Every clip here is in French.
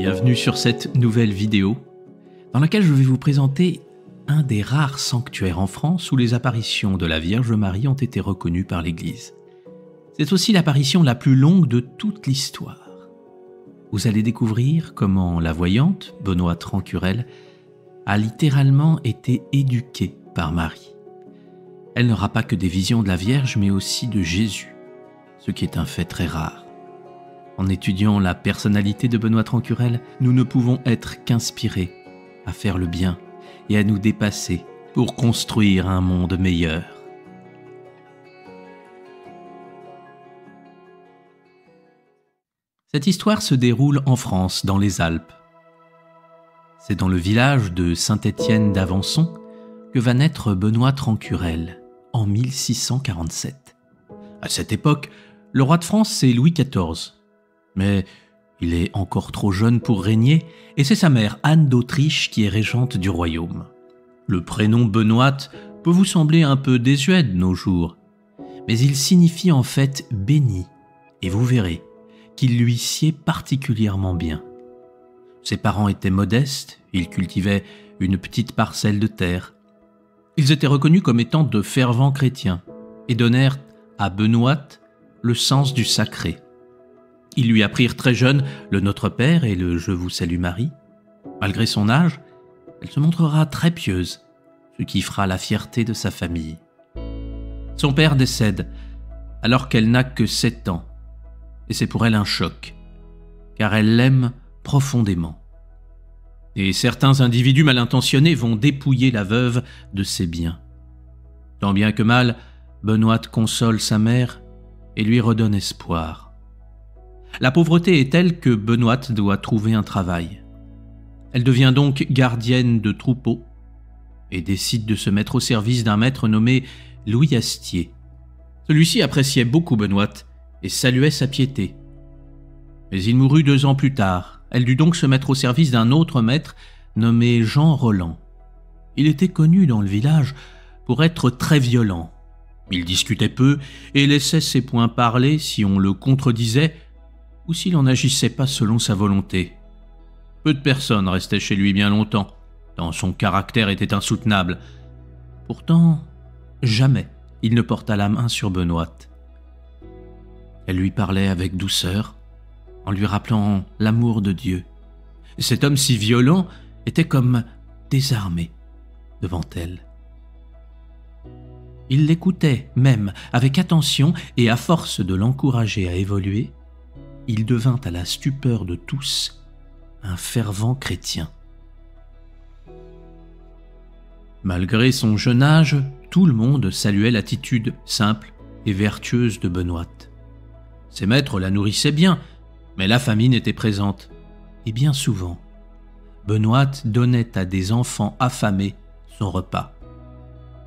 Bienvenue sur cette nouvelle vidéo dans laquelle je vais vous présenter un des rares sanctuaires en France où les apparitions de la Vierge Marie ont été reconnues par l'Église. C'est aussi l'apparition la plus longue de toute l'histoire. Vous allez découvrir comment la voyante, Benoîte Rancurel, a littéralement été éduquée par Marie. Elle n'aura pas que des visions de la Vierge, mais aussi de Jésus, ce qui est un fait très rare. En étudiant la personnalité de Benoîte Rancurel, nous ne pouvons être qu'inspirés à faire le bien et à nous dépasser pour construire un monde meilleur. Cette histoire se déroule en France, dans les Alpes. C'est dans le village de Saint-Étienne d'Avençon que va naître Benoîte Rancurel en 1647. À cette époque, le roi de France, c'est Louis XIV. Mais il est encore trop jeune pour régner, et c'est sa mère, Anne d'Autriche, qui est régente du royaume. Le prénom Benoîte peut vous sembler un peu désuet de nos jours, mais il signifie en fait « béni », et vous verrez qu'il lui sied particulièrement bien. Ses parents étaient modestes, ils cultivaient une petite parcelle de terre. Ils étaient reconnus comme étant de fervents chrétiens, et donnèrent à Benoîte le sens du sacré. Ils lui apprirent très jeune le Notre Père et le Je vous salue Marie. Malgré son âge, elle se montrera très pieuse, ce qui fera la fierté de sa famille. Son père décède alors qu'elle n'a que 7 ans, et c'est pour elle un choc, car elle l'aime profondément. Et certains individus mal intentionnés vont dépouiller la veuve de ses biens. Tant bien que mal, Benoîte console sa mère et lui redonne espoir. La pauvreté est telle que Benoîte doit trouver un travail. Elle devient donc gardienne de troupeaux et décide de se mettre au service d'un maître nommé Louis Astier. Celui-ci appréciait beaucoup Benoîte et saluait sa piété. Mais il mourut 2 ans plus tard. Elle dut donc se mettre au service d'un autre maître nommé Jean Roland. Il était connu dans le village pour être très violent. Il discutait peu et laissait ses points parler si on le contredisait ou s'il n'en agissait pas selon sa volonté. Peu de personnes restaient chez lui bien longtemps, tant son caractère était insoutenable. Pourtant, jamais il ne porta la main sur Benoîte. Elle lui parlait avec douceur, en lui rappelant l'amour de Dieu. Cet homme si violent était comme désarmé devant elle. Il l'écoutait même avec attention et à force de l'encourager à évoluer, il devint à la stupeur de tous un fervent chrétien. Malgré son jeune âge, tout le monde saluait l'attitude simple et vertueuse de Benoîte. Ses maîtres la nourrissaient bien, mais la famine était présente, et bien souvent, Benoîte donnait à des enfants affamés son repas.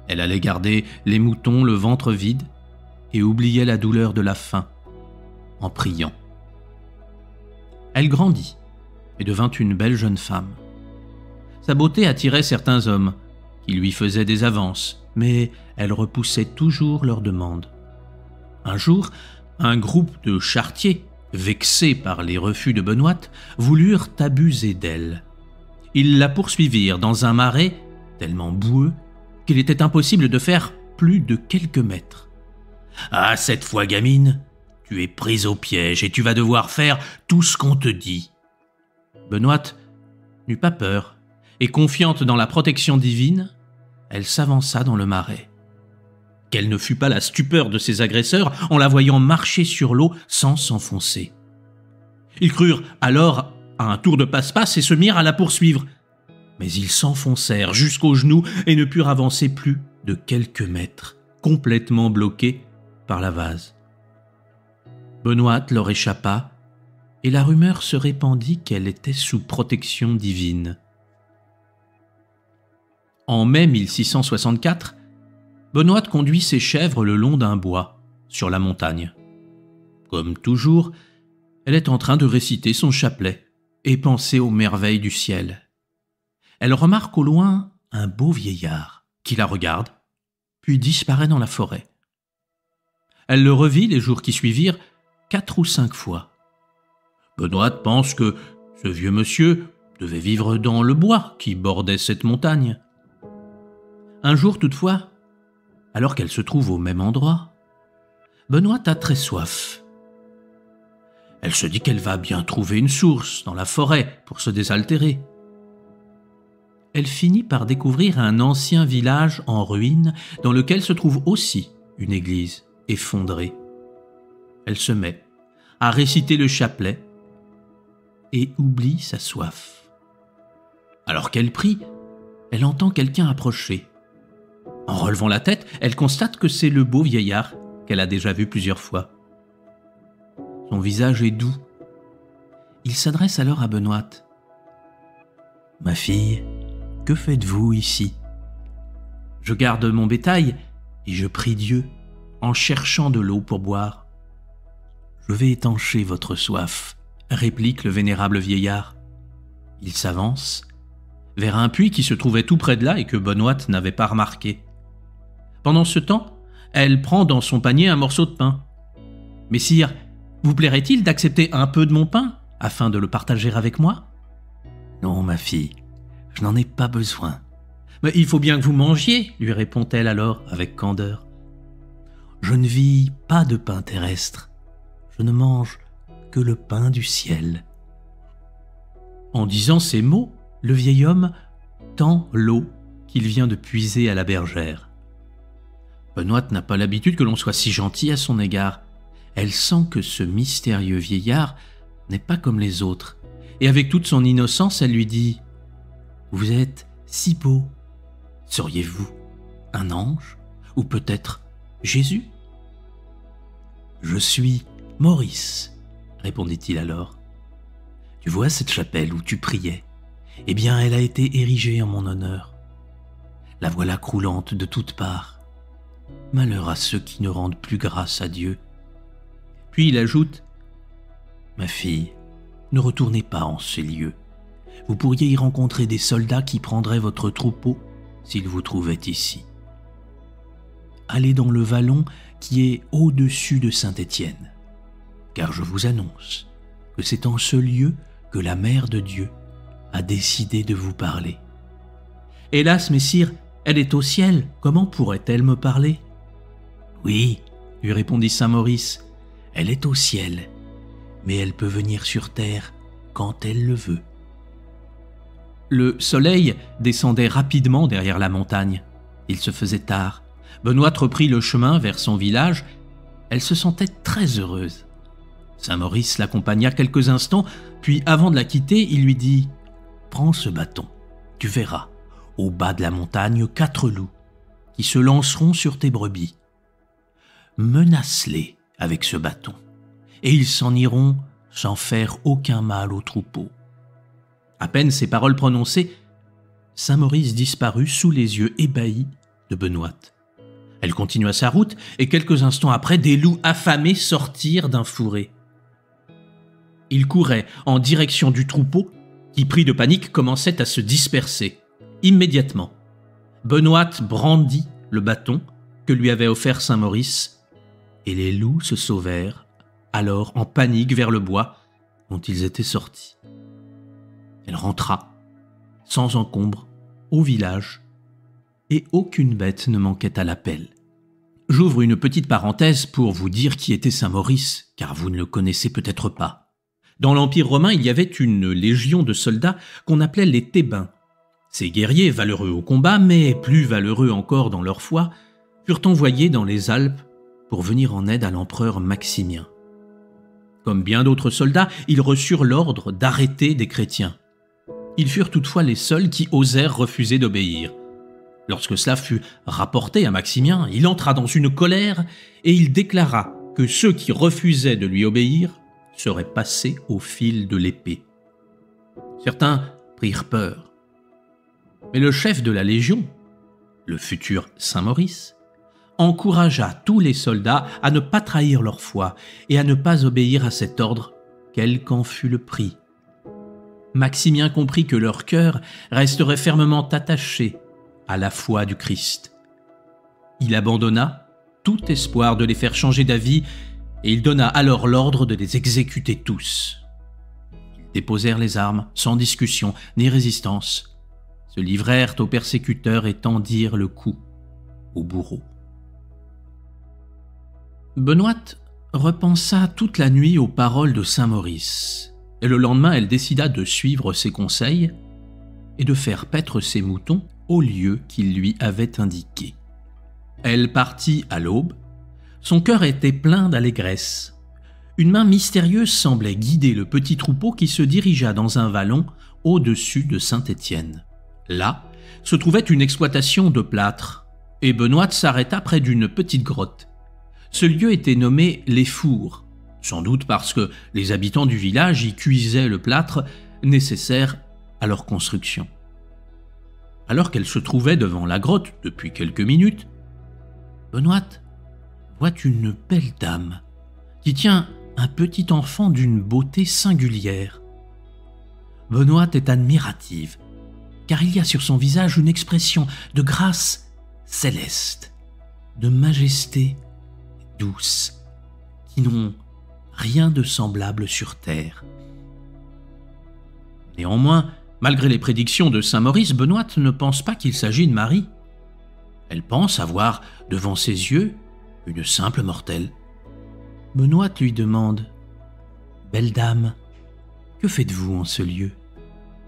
Elle allait garder les moutons le ventre vide et oubliait la douleur de la faim en priant. Elle grandit et devint une belle jeune femme. Sa beauté attirait certains hommes qui lui faisaient des avances, mais elle repoussait toujours leurs demandes. Un jour, un groupe de charretiers, vexés par les refus de Benoîte, voulurent abuser d'elle. Ils la poursuivirent dans un marais tellement boueux qu'il était impossible de faire plus de quelques mètres. « Ah, cette fois, gamine, tu es prise au piège et tu vas devoir faire tout ce qu'on te dit. » Benoîte n'eut pas peur, et confiante dans la protection divine, elle s'avança dans le marais. Quelle ne fut pas la stupeur de ses agresseurs en la voyant marcher sur l'eau sans s'enfoncer. Ils crurent alors à un tour de passe-passe et se mirent à la poursuivre. Mais ils s'enfoncèrent jusqu'aux genoux et ne purent avancer plus de quelques mètres, complètement bloqués par la vase. Benoîte leur échappa et la rumeur se répandit qu'elle était sous protection divine. En mai 1664, Benoîte conduit ses chèvres le long d'un bois, sur la montagne. Comme toujours, elle est en train de réciter son chapelet et penser aux merveilles du ciel. Elle remarque au loin un beau vieillard qui la regarde, puis disparaît dans la forêt. Elle le revit les jours qui suivirent 4 ou 5 fois. Benoît pense que Ce vieux monsieur devait vivre dans le bois qui bordait cette montagne. Un jour toutefois, alors qu'elle se trouve au même endroit, Benoît a très soif. Elle se dit qu'elle va bien trouver une source dans la forêt pour se désaltérer. Elle finit par découvrir un ancien village en ruine dans lequel se trouve aussi une église effondrée. Elle se met à réciter le chapelet et oublie sa soif. Alors qu'elle prie, elle entend quelqu'un approcher. En relevant la tête, elle constate que c'est le beau vieillard qu'elle a déjà vu plusieurs fois. Son visage est doux. Il s'adresse alors à Benoît. « Ma fille, que faites-vous ici ? » « Je garde mon bétail et je prie Dieu en cherchant de l'eau pour boire. »« Je vais étancher votre soif, » réplique le vénérable vieillard. Il s'avance vers un puits qui se trouvait tout près de là et que Benoît n'avait pas remarqué. Pendant ce temps, elle prend dans son panier un morceau de pain. « Messire, vous plairait-il d'accepter un peu de mon pain afin de le partager avec moi ? » ?»« Non, ma fille, je n'en ai pas besoin. »« Mais il faut bien que vous mangiez, » lui répond-elle alors avec candeur. « Je ne vis pas de pain terrestre. Je ne mange que le pain du ciel. » En disant ces mots, le vieil homme tend l'eau qu'il vient de puiser à la bergère. Benoît n'a pas l'habitude que l'on soit si gentil à son égard. Elle sent que ce mystérieux vieillard n'est pas comme les autres. Et avec toute son innocence, elle lui dit « Vous êtes si beau. Seriez-vous un ange ou peut-être Jésus ?»« Je suis Maurice, » répondit-il alors. « Tu vois cette chapelle où tu priais ? Eh bien, elle a été érigée en mon honneur. La voilà croulante de toutes parts. Malheur à ceux qui ne rendent plus grâce à Dieu. » Puis il ajoute « Ma fille, ne retournez pas en ces lieux. Vous pourriez y rencontrer des soldats qui prendraient votre troupeau s'ils vous trouvaient ici. Allez dans le vallon qui est au-dessus de Saint-Étienne, car je vous annonce que c'est en ce lieu que la Mère de Dieu a décidé de vous parler. »« Hélas, messire, elle est au ciel, comment pourrait-elle me parler ?»« Oui, » lui répondit saint Maurice, « elle est au ciel, mais elle peut venir sur terre quand elle le veut. » Le soleil descendait rapidement derrière la montagne. Il se faisait tard. Benoît reprit le chemin vers son village. Elle se sentait très heureuse. Saint Maurice l'accompagna quelques instants, puis avant de la quitter, il lui dit « Prends ce bâton, tu verras, au bas de la montagne, 4 loups qui se lanceront sur tes brebis. Menace-les avec ce bâton, et ils s'en iront sans faire aucun mal au troupeau. » À peine ces paroles prononcées, saint Maurice disparut sous les yeux ébahis de Benoît. Elle continua sa route, et quelques instants après, des loups affamés sortirent d'un fourré. Ils couraient en direction du troupeau, qui, pris de panique, commençait à se disperser. Immédiatement, Benoît brandit le bâton que lui avait offert saint Maurice, et les loups se sauvèrent, alors en panique vers le bois dont ils étaient sortis. Elle rentra, sans encombre, au village, et aucune bête ne manquait à l'appel. J'ouvre une petite parenthèse pour vous dire qui était saint Maurice, car vous ne le connaissez peut-être pas. Dans l'Empire romain, il y avait une légion de soldats qu'on appelait les Thébains. Ces guerriers, valeureux au combat, mais plus valeureux encore dans leur foi, furent envoyés dans les Alpes pour venir en aide à l'empereur Maximien. Comme bien d'autres soldats, ils reçurent l'ordre d'arrêter des chrétiens. Ils furent toutefois les seuls qui osèrent refuser d'obéir. Lorsque cela fut rapporté à Maximien, il entra dans une colère et il déclara que ceux qui refusaient de lui obéir seraient passés au fil de l'épée. Certains prirent peur. Mais le chef de la Légion, le futur saint Maurice, encouragea tous les soldats à ne pas trahir leur foi et à ne pas obéir à cet ordre, quel qu'en fût le prix. Maximien comprit que leur cœur resterait fermement attaché à la foi du Christ. Il abandonna tout espoir de les faire changer d'avis et il donna alors l'ordre de les exécuter tous. Il déposèrent les armes, sans discussion ni résistance, se livrèrent aux persécuteurs et tendirent le cou au bourreau. Benoîte repensa toute la nuit aux paroles de saint Maurice, et le lendemain elle décida de suivre ses conseils et de faire paître ses moutons au lieu qu'il lui avait indiqué. Elle partit à l'aube, son cœur était plein d'allégresse. Une main mystérieuse semblait guider le petit troupeau qui se dirigea dans un vallon au-dessus de Saint-Étienne. Là se trouvait une exploitation de plâtre, et Benoîte s'arrêta près d'une petite grotte. Ce lieu était nommé les Fours, sans doute parce que les habitants du village y cuisaient le plâtre nécessaire à leur construction. Alors qu'elle se trouvait devant la grotte depuis quelques minutes, Benoîte voit une belle dame qui tient un petit enfant d'une beauté singulière. Benoîte est admirative, car il y a sur son visage une expression de grâce céleste, de majesté douce, qui n'ont rien de semblable sur terre. Néanmoins, malgré les prédictions de saint Maurice, Benoîte ne pense pas qu'il s'agit de Marie. Elle pense avoir devant ses yeux une simple mortelle. Benoîte lui demande « Belle dame, que faites-vous en ce lieu?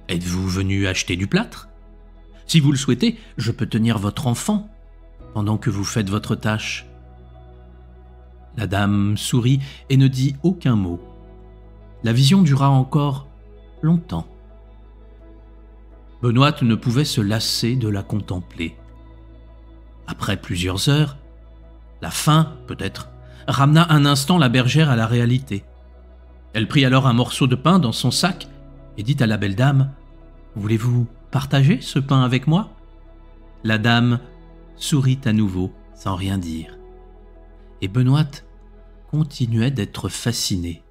Êtes-vous venue acheter du plâtre? Si vous le souhaitez, je peux tenir votre enfant pendant que vous faites votre tâche. » La dame sourit et ne dit aucun mot. La vision dura encore longtemps. Benoîte ne pouvait se lasser de la contempler. Après plusieurs heures, la faim, peut-être, ramena un instant la bergère à la réalité. Elle prit alors un morceau de pain dans son sac et dit à la belle dame « Voulez-vous partager ce pain avec moi ?» La dame sourit à nouveau sans rien dire. Et Benoîte continuait d'être fasciné.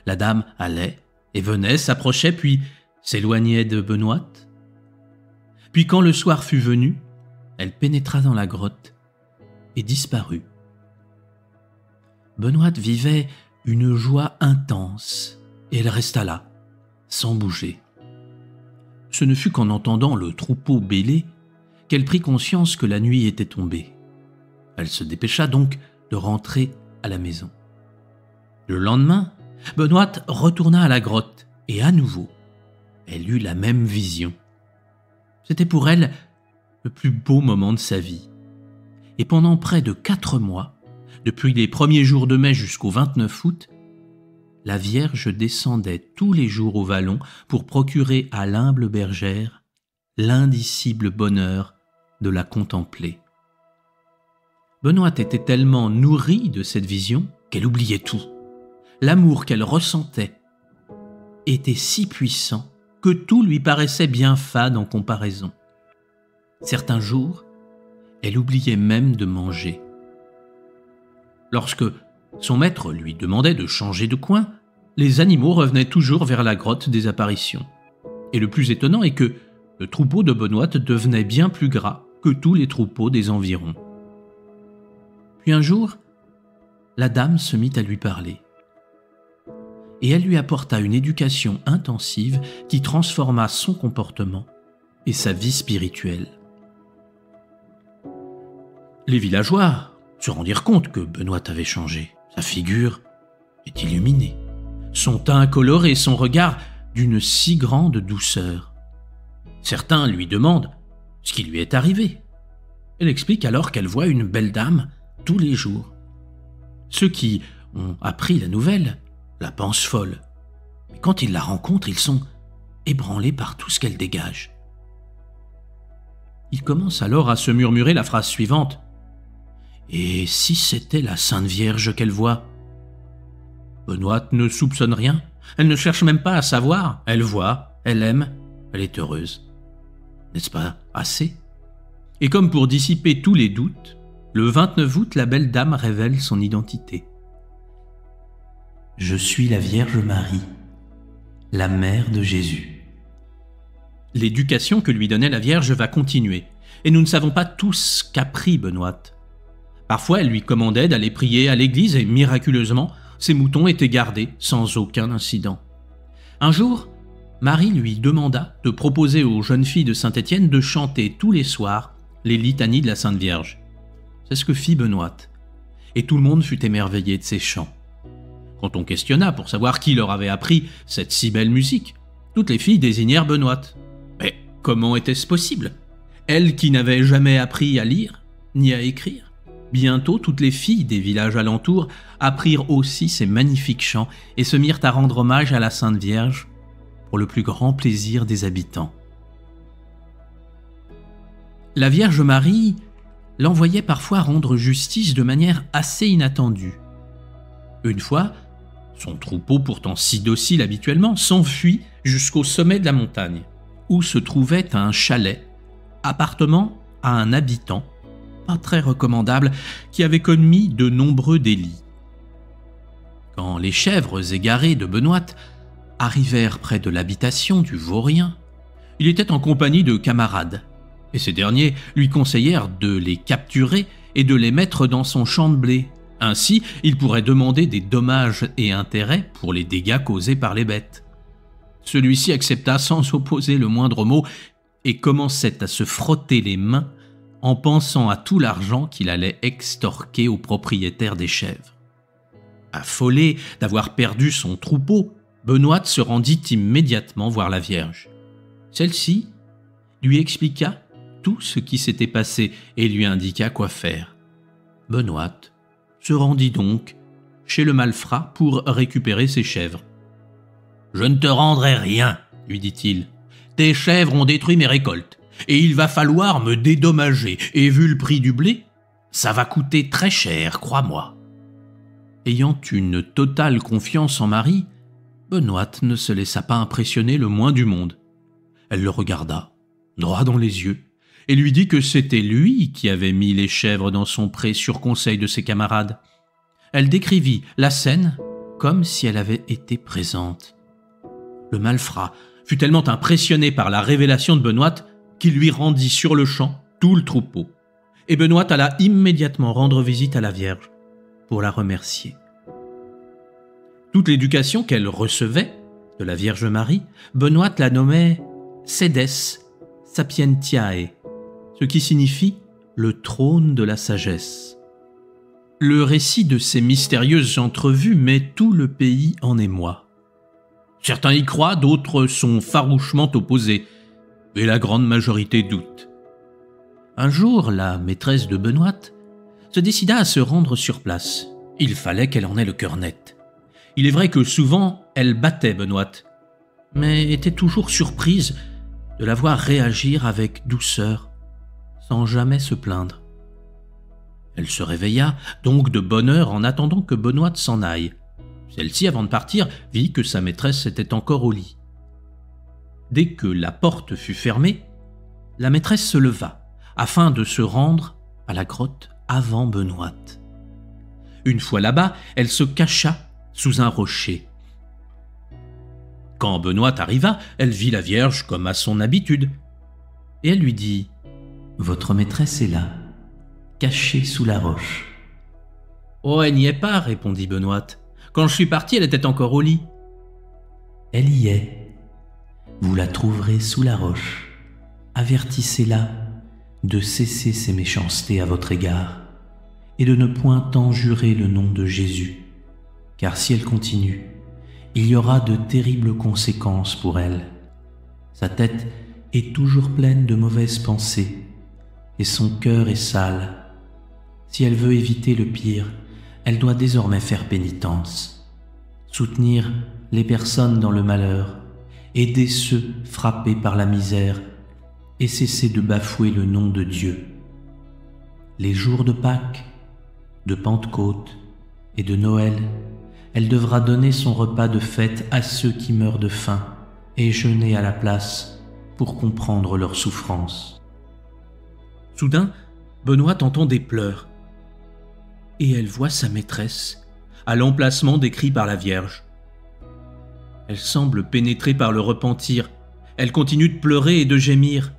La dame allait et venait, s'approchait puis s'éloignait de Benoîte. Puis quand le soir fut venu, elle pénétra dans la grotte et disparut. Benoîte vivait une joie intense et elle resta là, sans bouger. Ce ne fut qu'en entendant le troupeau bêler qu'elle prit conscience que la nuit était tombée. Elle se dépêcha donc de rentrer à la maison. Le lendemain, Benoîte retourna à la grotte et à nouveau, elle eut la même vision. C'était pour elle le plus beau moment de sa vie. Et pendant près de 4 mois, depuis les premiers jours de mai jusqu'au 29 août, la Vierge descendait tous les jours au vallon pour procurer à l'humble bergère l'indicible bonheur de la contempler. Benoîte était tellement nourrie de cette vision qu'elle oubliait tout. L'amour qu'elle ressentait était si puissant que tout lui paraissait bien fade en comparaison. Certains jours, elle oubliait même de manger. Lorsque son maître lui demandait de changer de coin, les animaux revenaient toujours vers la grotte des apparitions. Et le plus étonnant est que le troupeau de Benoîte devenait bien plus gras que tous les troupeaux des environs. Puis un jour, la dame se mit à lui parler. Et elle lui apporta une éducation intensive qui transforma son comportement et sa vie spirituelle. Les villageois se rendirent compte que Benoîte avait changé. Sa figure est illuminée, son teint coloré, son regard d'une si grande douceur. Certains lui demandent ce qui lui est arrivé. Elle explique alors qu'elle voit une belle dame tous les jours. Ceux qui ont appris la nouvelle la pensent folle, mais quand ils la rencontrent, ils sont ébranlés par tout ce qu'elle dégage. Ils commencent alors à se murmurer la phrase suivante. « Et si c'était la Sainte Vierge qu'elle voit ?» Benoîte ne soupçonne rien, elle ne cherche même pas à savoir, elle voit, elle aime, elle est heureuse. N'est-ce pas assez? Et comme pour dissiper tous les doutes, le 29 août, la belle dame révèle son identité. « Je suis la Vierge Marie, la mère de Jésus. » L'éducation que lui donnait la Vierge va continuer, et nous ne savons pas tous qu'apprit Benoîte. Parfois, elle lui commandait d'aller prier à l'église et miraculeusement, ses moutons étaient gardés sans aucun incident. Un jour, Marie lui demanda de proposer aux jeunes filles de Saint-Étienne de chanter tous les soirs les litanies de la Sainte Vierge. C'est ce que fit Benoîte, et tout le monde fut émerveillé de ses chants. Quand on questionna pour savoir qui leur avait appris cette si belle musique, toutes les filles désignèrent Benoîte. Mais comment était-ce possible? Elle qui n'avait jamais appris à lire, ni à écrire. Bientôt, toutes les filles des villages alentours apprirent aussi ces magnifiques chants et se mirent à rendre hommage à la Sainte Vierge pour le plus grand plaisir des habitants. La Vierge Marie l'envoyait parfois rendre justice de manière assez inattendue. Une fois, son troupeau, pourtant si docile habituellement, s'enfuit jusqu'au sommet de la montagne, où se trouvait un chalet, appartement à un habitant, pas très recommandable, qui avait commis de nombreux délits. Quand les chèvres égarées de Benoîte arrivèrent près de l'habitation du vaurien, il était en compagnie de camarades, et ces derniers lui conseillèrent de les capturer et de les mettre dans son champ de blé. Ainsi, il pourrait demander des dommages et intérêts pour les dégâts causés par les bêtes. Celui-ci accepta sans opposer le moindre mot et commençait à se frotter les mains en pensant à tout l'argent qu'il allait extorquer aux propriétaires des chèvres. Affolé d'avoir perdu son troupeau, Benoîte se rendit immédiatement voir la Vierge. Celle-ci lui expliqua tout ce qui s'était passé et lui indiqua quoi faire. Benoîte se rendit donc chez le malfrat pour récupérer ses chèvres. « Je ne te rendrai rien, lui dit-il. Tes chèvres ont détruit mes récoltes, et il va falloir me dédommager, et vu le prix du blé, ça va coûter très cher, crois-moi. » Ayant une totale confiance en Marie, Benoîte ne se laissa pas impressionner le moins du monde. Elle le regarda, droit dans les yeux, et lui dit que c'était lui qui avait mis les chèvres dans son pré sur conseil de ses camarades. Elle décrivit la scène comme si elle avait été présente. Le malfrat fut tellement impressionné par la révélation de Benoîte qu'il lui rendit sur le champ tout le troupeau. Et Benoîte alla immédiatement rendre visite à la Vierge pour la remercier. Toute l'éducation qu'elle recevait de la Vierge Marie, Benoîte la nommait Sedes Sapientiae, ce qui signifie le trône de la sagesse. Le récit de ces mystérieuses entrevues met tout le pays en émoi. Certains y croient, d'autres sont farouchement opposés, et la grande majorité doute. Un jour, la maîtresse de Benoîte se décida à se rendre sur place. Il fallait qu'elle en ait le cœur net. Il est vrai que souvent, elle battait Benoîte, mais était toujours surprise de la voir réagir avec douceur, sans jamais se plaindre. Elle se réveilla donc de bonne heure en attendant que Benoîte s'en aille. Celle-ci, avant de partir, vit que sa maîtresse était encore au lit. Dès que la porte fut fermée, la maîtresse se leva, afin de se rendre à la grotte avant Benoîte. Une fois là-bas, elle se cacha sous un rocher. Quand Benoîte arriva, elle vit la Vierge comme à son habitude, et elle lui dit « Votre maîtresse est là, cachée sous la roche. »« Oh, elle n'y est pas, répondit Benoîte. Quand je suis parti, elle était encore au lit. »« Elle y est. Vous la trouverez sous la roche. Avertissez-la de cesser ses méchancetés à votre égard et de ne point en jurer le nom de Jésus, car si elle continue, il y aura de terribles conséquences pour elle. Sa tête est toujours pleine de mauvaises pensées et son cœur est sale. Si elle veut éviter le pire, elle doit désormais faire pénitence, soutenir les personnes dans le malheur, aider ceux frappés par la misère et cesser de bafouer le nom de Dieu. Les jours de Pâques, de Pentecôte et de Noël, elle devra donner son repas de fête à ceux qui meurent de faim et jeûner à la place pour comprendre leurs souffrances. » Soudain, Benoît entend des pleurs et elle voit sa maîtresse à l'emplacement décrit par la Vierge. Elle semble pénétrée par le repentir. Elle continue de pleurer et de gémir.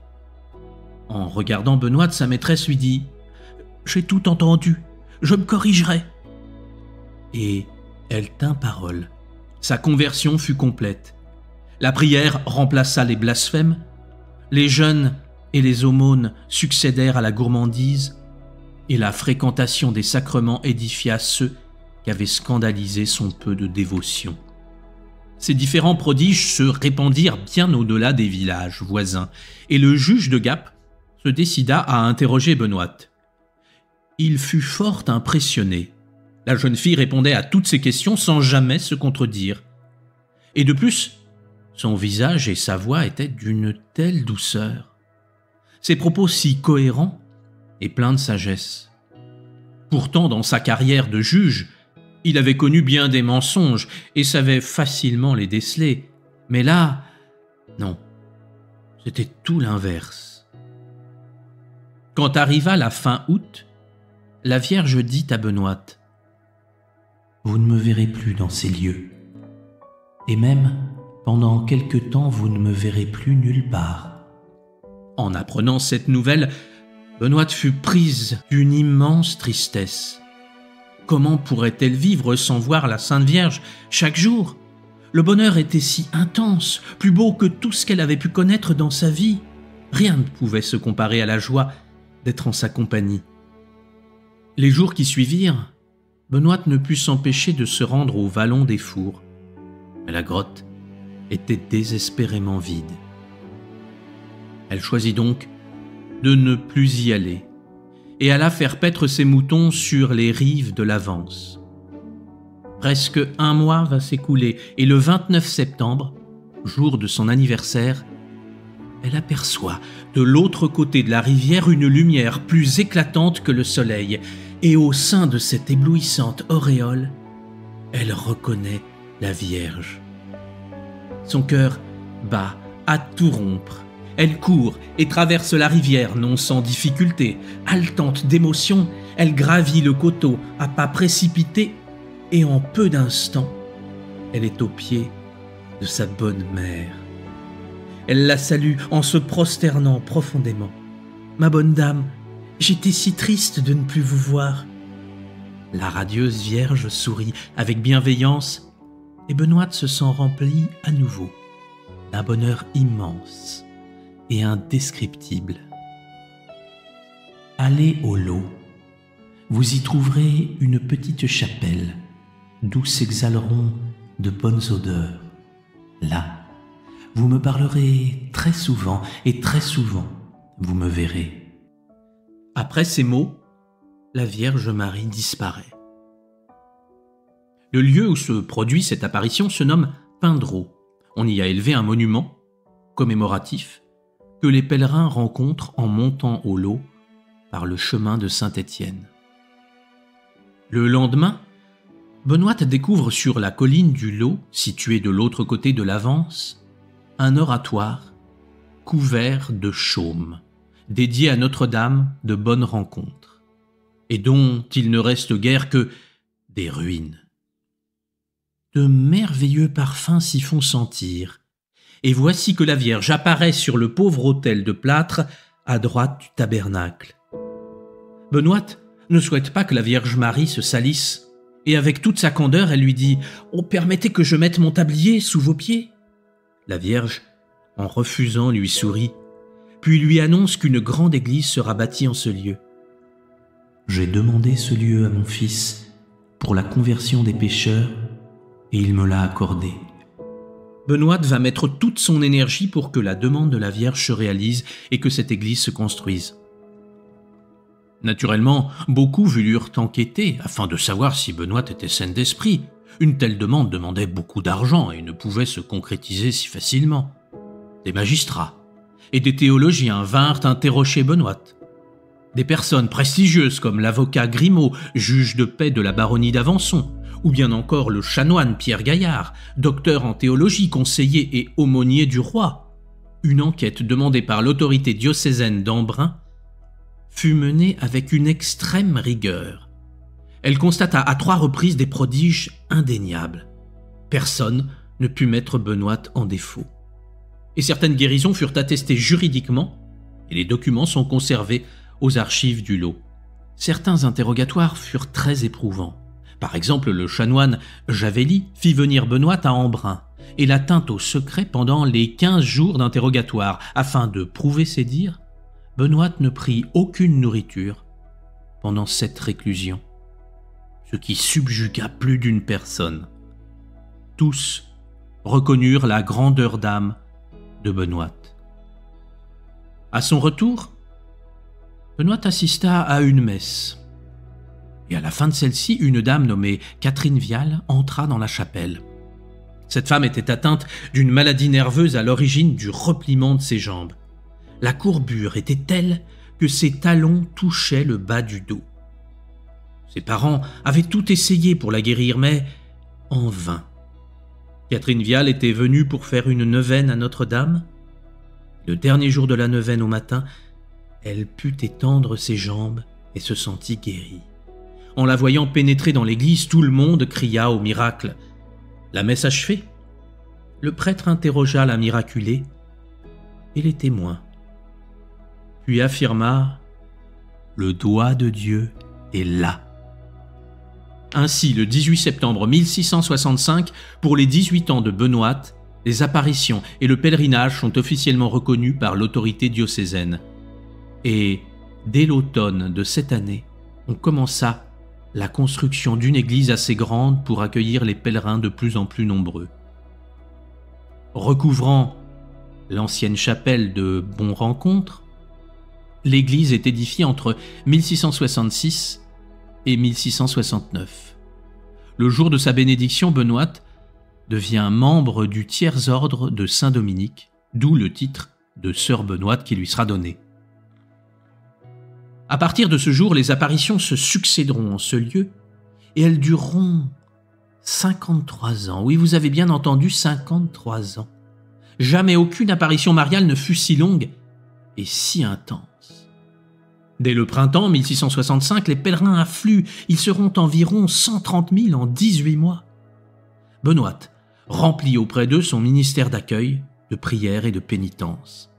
En regardant Benoît, sa maîtresse lui dit « J'ai tout entendu, je me corrigerai. » Et elle tint parole. Sa conversion fut complète. La prière remplaça les blasphèmes, les jeûnes et les aumônes succédèrent à la gourmandise, et la fréquentation des sacrements édifia ceux qui avaient scandalisé son peu de dévotion. Ces différents prodiges se répandirent bien au-delà des villages voisins, et le juge de Gap se décida à interroger Benoîte. Il fut fort impressionné. La jeune fille répondait à toutes ses questions sans jamais se contredire. Et de plus, son visage et sa voix étaient d'une telle douceur, ses propos si cohérents et pleins de sagesse. Pourtant, dans sa carrière de juge, il avait connu bien des mensonges et savait facilement les déceler. Mais là, non, c'était tout l'inverse. Quand arriva la fin août, la Vierge dit à Benoîte : « Vous ne me verrez plus dans ces lieux, et même pendant quelque temps vous ne me verrez plus nulle part. » En apprenant cette nouvelle, Benoîte fut prise d'une immense tristesse. Comment pourrait-elle vivre sans voir la Sainte Vierge chaque jour? Le bonheur était si intense, plus beau que tout ce qu'elle avait pu connaître dans sa vie. Rien ne pouvait se comparer à la joie d'être en sa compagnie. Les jours qui suivirent, Benoîte ne put s'empêcher de se rendre au vallon des Fours. Mais la grotte était désespérément vide. Elle choisit donc de ne plus y aller et alla faire paître ses moutons sur les rives de l'Avance. Presque un mois va s'écouler et le 29 septembre, jour de son anniversaire, elle aperçoit de l'autre côté de la rivière une lumière plus éclatante que le soleil, et au sein de cette éblouissante auréole, elle reconnaît la Vierge. Son cœur bat à tout rompre. Elle court et traverse la rivière, non sans difficulté. Haletante d'émotion, elle gravit le coteau à pas précipités et en peu d'instants, elle est aux pieds de sa bonne mère. Elle la salue en se prosternant profondément. « Ma bonne dame, j'étais si triste de ne plus vous voir. » La radieuse Vierge sourit avec bienveillance et Benoîte se sent rempli à nouveau d'un bonheur immense et indescriptible. Allez au lot, vous y trouverez une petite chapelle d'où s'exhaleront de bonnes odeurs. Là, vous me parlerez très souvent et très souvent, vous me verrez. Après ces mots, la Vierge Marie disparaît. Le lieu où se produit cette apparition se nomme Pindreau. On y a élevé un monument commémoratif que les pèlerins rencontrent en montant au lot par le chemin de Saint-Étienne. Le lendemain, Benoîte découvre sur la colline du Lot, située de l'autre côté de l'Avance, un oratoire couvert de chaume, dédié à Notre-Dame de Bonne Rencontre, et dont il ne reste guère que des ruines. De merveilleux parfums s'y font sentir, et voici que la Vierge apparaît sur le pauvre autel de plâtre à droite du tabernacle. Benoîte ne souhaite pas que la Vierge Marie se salisse, et avec toute sa candeur, elle lui dit « Oh, permettez que je mette mon tablier sous vos pieds !» La Vierge, en refusant, lui sourit, puis lui annonce qu'une grande église sera bâtie en ce lieu. « J'ai demandé ce lieu à mon fils pour la conversion des pécheurs, et il me l'a accordé. » Benoîte va mettre toute son énergie pour que la demande de la Vierge se réalise et que cette église se construise. Naturellement, beaucoup voulurent enquêter afin de savoir si Benoîte était saine d'esprit. Une telle demande demandait beaucoup d'argent et ne pouvait se concrétiser si facilement. Des magistrats et des théologiens vinrent interroger Benoîte. Des personnes prestigieuses comme l'avocat Grimaud, juge de paix de la baronnie d'Avençon, ou bien encore le chanoine Pierre Gaillard, docteur en théologie, conseiller et aumônier du roi. Une enquête demandée par l'autorité diocésaine d'Embrun fut menée avec une extrême rigueur. Elle constata à 3 reprises des prodiges indéniables. Personne ne put mettre Benoîte en défaut. Et certaines guérisons furent attestées juridiquement, et les documents sont conservés aux archives du Lot. Certains interrogatoires furent très éprouvants. Par exemple, le chanoine Javelli fit venir Benoîte à Embrun, et la tint au secret pendant les 15 jours d'interrogatoire. Afin de prouver ses dires, Benoît ne prit aucune nourriture pendant cette réclusion, ce qui subjugua plus d'une personne. Tous reconnurent la grandeur d'âme de Benoît. À son retour, Benoît assista à une messe. Et à la fin de celle-ci, une dame nommée Catherine Vial entra dans la chapelle. Cette femme était atteinte d'une maladie nerveuse à l'origine du repliement de ses jambes. La courbure était telle que ses talons touchaient le bas du dos. Ses parents avaient tout essayé pour la guérir, mais en vain. Catherine Vial était venue pour faire une neuvaine à Notre-Dame. Le dernier jour de la neuvaine au matin, elle put étendre ses jambes et se sentit guérie. En la voyant pénétrer dans l'église, tout le monde cria au miracle. La messe achevée, le prêtre interrogea la miraculée et les témoins, puis affirma « Le doigt de Dieu est là ». Ainsi, le 18 septembre 1665, pour les 18 ans de Benoît, les apparitions et le pèlerinage sont officiellement reconnus par l'autorité diocésaine. Et dès l'automne de cette année, on commença la construction d'une église assez grande pour accueillir les pèlerins de plus en plus nombreux. Recouvrant l'ancienne chapelle de Bon-Rencontre, l'église est édifiée entre 1666 et 1669. Le jour de sa bénédiction, Benoît devient membre du tiers-ordre de Saint-Dominique, d'où le titre de Sœur Benoît qui lui sera donné. À partir de ce jour, les apparitions se succéderont en ce lieu et elles dureront 53 ans. Oui, vous avez bien entendu, 53 ans. Jamais aucune apparition mariale ne fut si longue et si intense. Dès le printemps 1665, les pèlerins affluent. Ils seront environ 130 000 en 18 mois. Benoît remplit auprès d'eux son ministère d'accueil, de prière et de pénitence.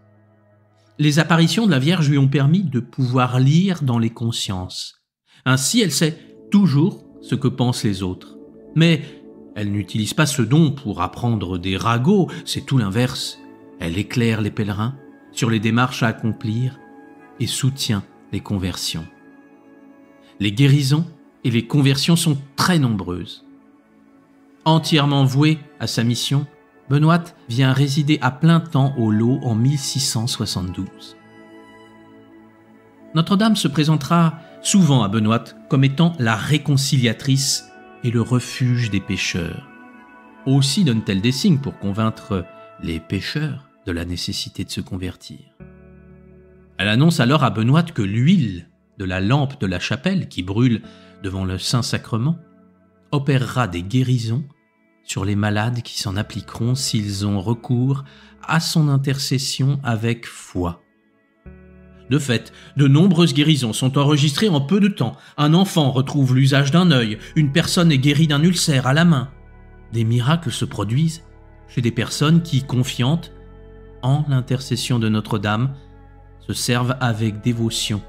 Les apparitions de la Vierge lui ont permis de pouvoir lire dans les consciences. Ainsi, elle sait toujours ce que pensent les autres. Mais elle n'utilise pas ce don pour apprendre des ragots, c'est tout l'inverse. Elle éclaire les pèlerins sur les démarches à accomplir et soutient les conversions. Les guérisons et les conversions sont très nombreuses. Entièrement voué à sa mission, Benoît vient résider à plein temps au Lot en 1672. Notre-Dame se présentera souvent à Benoît comme étant la réconciliatrice et le refuge des pécheurs. Aussi donne-t-elle des signes pour convaincre les pécheurs de la nécessité de se convertir. Elle annonce alors à Benoît que l'huile de la lampe de la chapelle qui brûle devant le Saint-Sacrement opérera des guérisons sur les malades qui s'en appliqueront s'ils ont recours à son intercession avec foi. De fait, de nombreuses guérisons sont enregistrées en peu de temps. Un enfant retrouve l'usage d'un œil, une personne est guérie d'un ulcère à la main. Des miracles se produisent chez des personnes qui, confiantes en l'intercession de Notre-Dame, se servent avec dévotion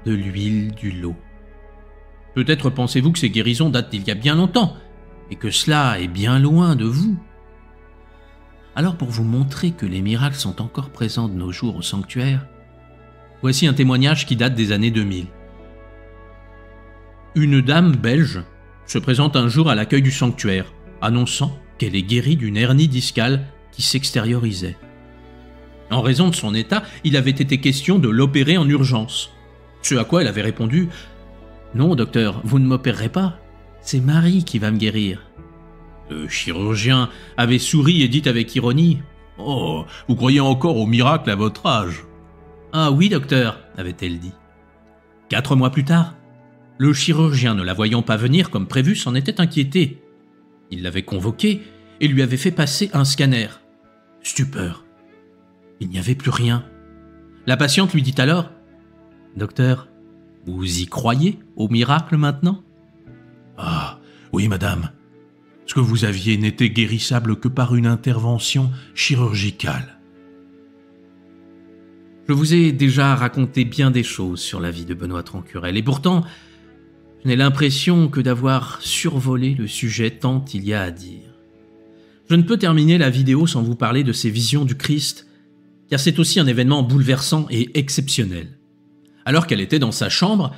de l'huile du lot. Peut-être pensez-vous que ces guérisons datent d'il y a bien longtemps, et que cela est bien loin de vous. Alors pour vous montrer que les miracles sont encore présents de nos jours au sanctuaire, voici un témoignage qui date des années 2000. Une dame belge se présente un jour à l'accueil du sanctuaire, annonçant qu'elle est guérie d'une hernie discale qui s'extériorisait. En raison de son état, il avait été question de l'opérer en urgence. Ce à quoi elle avait répondu « Non, docteur, vous ne m'opérerez pas. C'est Marie qui va me guérir. » Le chirurgien avait souri et dit avec ironie « Oh, vous croyez encore au miracle à votre âge ?» « Ah oui, docteur, avait-elle dit. 4 mois plus tard, le chirurgien, ne la voyant pas venir comme prévu, s'en était inquiété. Il l'avait convoquée et lui avait fait passer un scanner. Stupeur. Il n'y avait plus rien. La patiente lui dit alors « Docteur, vous y croyez au miracle maintenant ?»« Ah, oui, madame. Ce que vous aviez n'était guérissable que par une intervention chirurgicale. » Je vous ai déjà raconté bien des choses sur la vie de Benoît Trancurel, et pourtant, je n'ai l'impression que d'avoir survolé le sujet tant il y a à dire. Je ne peux terminer la vidéo sans vous parler de ces visions du Christ, car c'est aussi un événement bouleversant et exceptionnel. Alors qu'elle était dans sa chambre,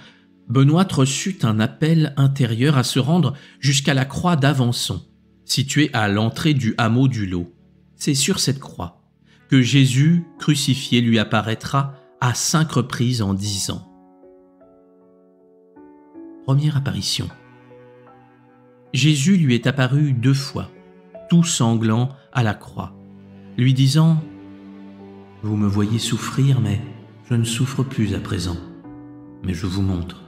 Benoîte reçut un appel intérieur à se rendre jusqu'à la croix d'Avençon, située à l'entrée du hameau du Lot. C'est sur cette croix que Jésus crucifié lui apparaîtra à 5 reprises en 10 ans. Première apparition. Jésus lui est apparu 2 fois, tout sanglant à la croix, lui disant « Vous me voyez souffrir, mais je ne souffre plus à présent. Mais je vous montre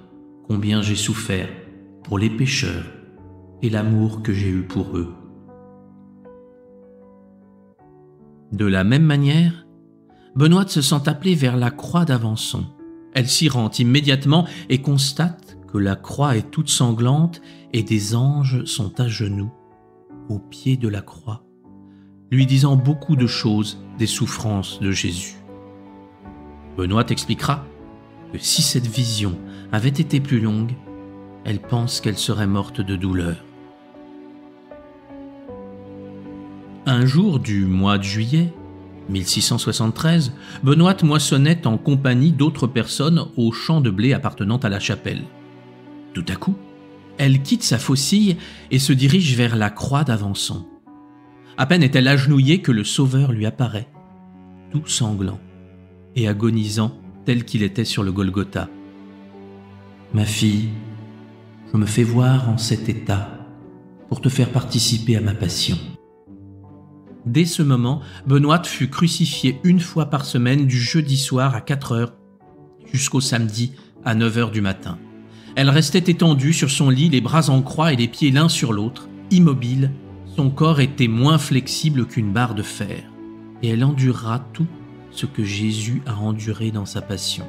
combien j'ai souffert pour les pécheurs et l'amour que j'ai eu pour eux. » De la même manière, Benoîte se sent appelée vers la croix d'Avençon. Elle s'y rend immédiatement et constate que la croix est toute sanglante et des anges sont à genoux, au pied de la croix, lui disant beaucoup de choses des souffrances de Jésus. Benoîte expliquera que si cette vision avait été plus longue, elle pense qu'elle serait morte de douleur. Un jour du mois de juillet 1673, Benoîte moissonnait en compagnie d'autres personnes au champ de blé appartenant à la chapelle. Tout à coup, elle quitte sa faucille et se dirige vers la croix d'Avençon. À peine est-elle agenouillée que le Sauveur lui apparaît, tout sanglant et agonisant tel qu'il était sur le Golgotha. « Ma fille, je me fais voir en cet état pour te faire participer à ma passion. » Dès ce moment, Benoîte fut crucifiée 1 fois par semaine du jeudi soir à 4 heures jusqu'au samedi à 9 heures du matin. Elle restait étendue sur son lit, les bras en croix et les pieds l'un sur l'autre, immobile. Son corps était moins flexible qu'une barre de fer. Et elle endurera tout ce que Jésus a enduré dans sa passion.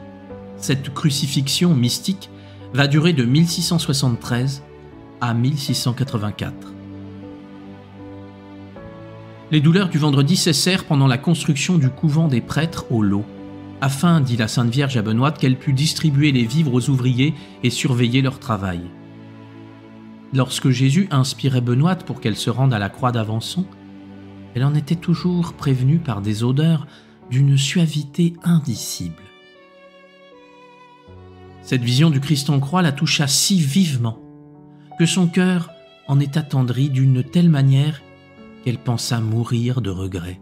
Cette crucifixion mystique va durer de 1673 à 1684. Les douleurs du vendredi cessèrent pendant la construction du couvent des prêtres au Lot, afin, dit la Sainte Vierge à Benoîte, qu'elle pût distribuer les vivres aux ouvriers et surveiller leur travail. Lorsque Jésus inspirait Benoîte pour qu'elle se rende à la croix d'Avençon, elle en était toujours prévenue par des odeurs d'une suavité indicible. Cette vision du Christ en croix la toucha si vivement que son cœur en est attendri d'une telle manière qu'elle pensa mourir de regret.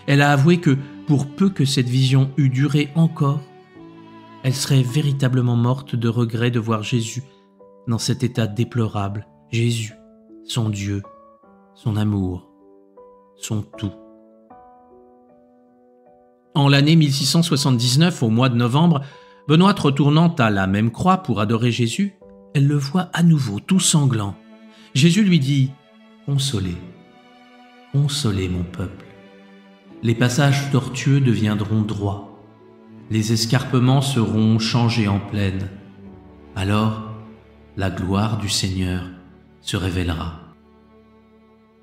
Elle a avoué que, pour peu que cette vision eût duré encore, elle serait véritablement morte de regret de voir Jésus dans cet état déplorable. Jésus, son Dieu, son amour, son tout. En l'année 1679, au mois de novembre, Benoîte retournant à la même croix pour adorer Jésus, elle le voit à nouveau tout sanglant. Jésus lui dit « Consolez, consolez mon peuple. Les passages tortueux deviendront droits. Les escarpements seront changés en plaine. Alors, la gloire du Seigneur se révélera. »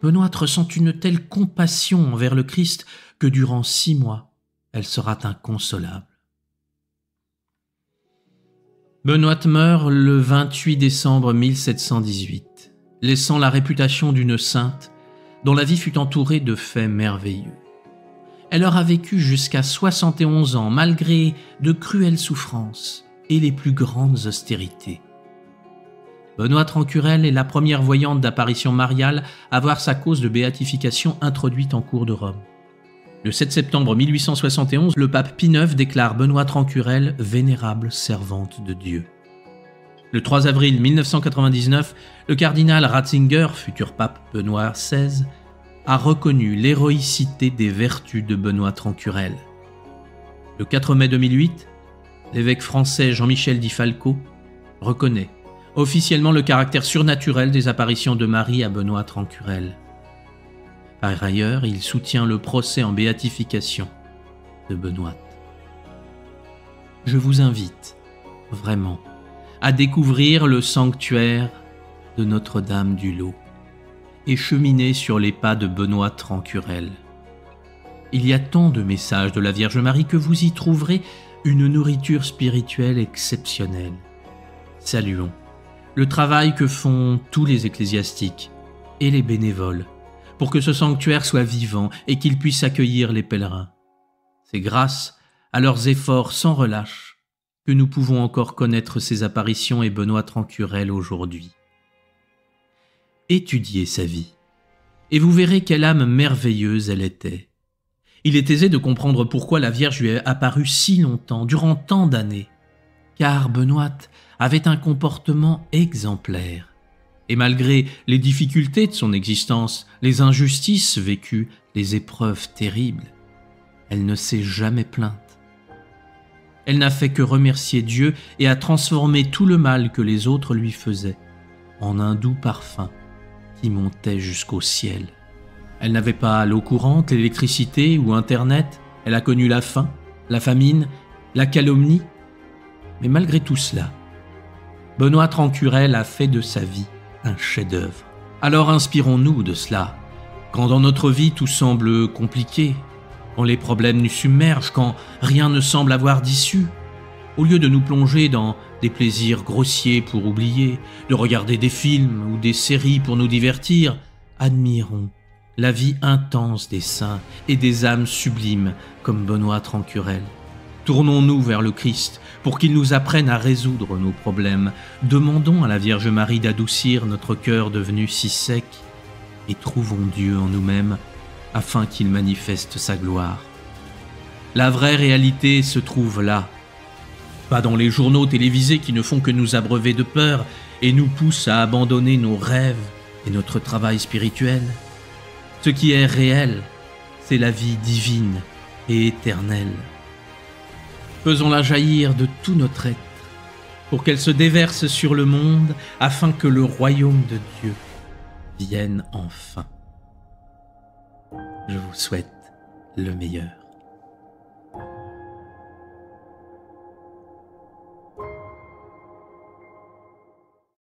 Benoîte ressent une telle compassion envers le Christ que durant 6 mois, elle sera inconsolable. Benoîte meurt le 28 décembre 1718, laissant la réputation d'une sainte dont la vie fut entourée de faits merveilleux. Elle aura vécu jusqu'à 71 ans malgré de cruelles souffrances et les plus grandes austérités. Benoîte Rancurel est la première voyante d'apparition mariale à voir sa cause de béatification introduite en cour de Rome. Le 7 septembre 1871, le pape Pie IX déclare Benoîte Rancurel vénérable servante de Dieu. Le 3 avril 1999, le cardinal Ratzinger, futur pape Benoît XVI, a reconnu l'héroïcité des vertus de Benoît Rancurel. Le 4 mai 2008, l'évêque français Jean-Michel Di Falco reconnaît officiellement le caractère surnaturel des apparitions de Marie à Benoît Rancurel. Par ailleurs, il soutient le procès en béatification de Benoît. Je vous invite, vraiment, à découvrir le sanctuaire de Notre-Dame du Lot et cheminer sur les pas de Benoît Rancurel. Il y a tant de messages de la Vierge Marie que vous y trouverez une nourriture spirituelle exceptionnelle. Saluons le travail que font tous les ecclésiastiques et les bénévoles pour que ce sanctuaire soit vivant et qu'il puisse accueillir les pèlerins. C'est grâce à leurs efforts sans relâche que nous pouvons encore connaître ces apparitions et Benoît Trancurel aujourd'hui. Étudiez sa vie, et vous verrez quelle âme merveilleuse elle était. Il est aisé de comprendre pourquoi la Vierge lui est apparue si longtemps, durant tant d'années, car Benoît avait un comportement exemplaire. Et malgré les difficultés de son existence, les injustices vécues, les épreuves terribles, elle ne s'est jamais plainte. Elle n'a fait que remercier Dieu et a transformé tout le mal que les autres lui faisaient en un doux parfum qui montait jusqu'au ciel. Elle n'avait pas l'eau courante, l'électricité ou Internet. Elle a connu la faim, la famine, la calomnie. Mais malgré tout cela, Benoît Trancurel a fait de sa vie un chef-d'œuvre. Alors inspirons-nous de cela. Quand dans notre vie tout semble compliqué, quand les problèmes nous submergent, quand rien ne semble avoir d'issue, au lieu de nous plonger dans des plaisirs grossiers pour oublier, de regarder des films ou des séries pour nous divertir, admirons la vie intense des saints et des âmes sublimes comme Benoît Trancurel. Tournons-nous vers le Christ pour qu'il nous apprenne à résoudre nos problèmes. Demandons à la Vierge Marie d'adoucir notre cœur devenu si sec et trouvons Dieu en nous-mêmes afin qu'il manifeste sa gloire. La vraie réalité se trouve là, pas dans les journaux télévisés qui ne font que nous abreuver de peur et nous poussent à abandonner nos rêves et notre travail spirituel. Ce qui est réel, c'est la vie divine et éternelle. Faisons-la jaillir de tout notre être, pour qu'elle se déverse sur le monde, afin que le royaume de Dieu vienne enfin. Je vous souhaite le meilleur.